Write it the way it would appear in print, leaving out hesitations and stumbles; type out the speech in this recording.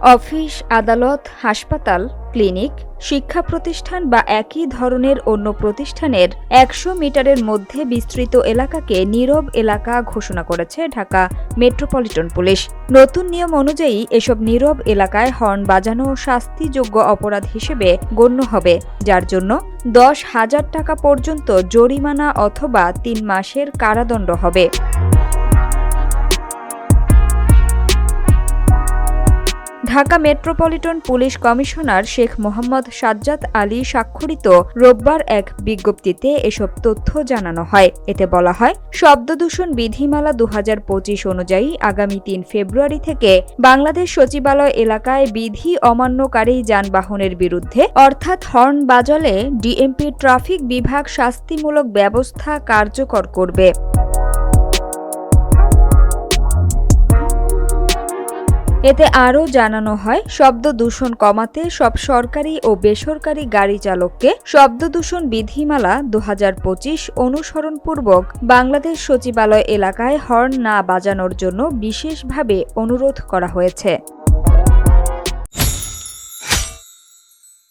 Office, আদালত, হাসপাতাল, clinic, শিক্ষা প্রতিষ্ঠান বা একই ধরনের অন্য প্রতিষ্ঠানের ১০০ মিটারের মধ্যে বিস্তৃত এলাকাকে নীরব এলাকা ঘোষণা করেছে ঢাকা মেট্রোপলিটন পুলিশ। নতুন নিয়ম অনুযায়ী এসব নীরব এলাকায় হর্ন বাজানো শাস্তিযোগ্য অপরাধ হিসেবে গণ্য হবে, যার জন্য ১০,০০০ টাকা পর্যন্ত জরিমানা অথবা ৩ মাসের কারাদণ্ড হবে। Dhaka metropolitan police commissioner Sheikh Mohammad Sajjad Ali স্বাক্ষরিত রোববার এক বিজ্ঞপ্তিতে এসব তথ্য জানানো হয়। এতে বলা হয়, শব্দদূষণ বিধিমালা ২০২৫ অনুযায়ী আগামী ৩ ফেব্রুয়ারি থেকে বাংলাদেশ সচিবালয় এলাকায় বিধি অমান্যকারী যানবাহনের বিরুদ্ধে অর্থাৎ হর্ন বাজালে ডিএমপি ট্রাফিক বিভাগ শাস্তিমূলক ব্যবস্থা কার্যকর করবে। এতে আরও জানানো হয়, শব্দ দূষণ কমাতে সব সরকারি ও বেসরকারি গাড়ি চালককে শব্দদূষণ বিধিমালা ২০২৫ অনুসরণপূর্বক বাংলাদেশ সচিবালয় এলাকায় হর্ন না বাজানোর জন্য বিশেষভাবে অনুরোধ করা হয়েছে।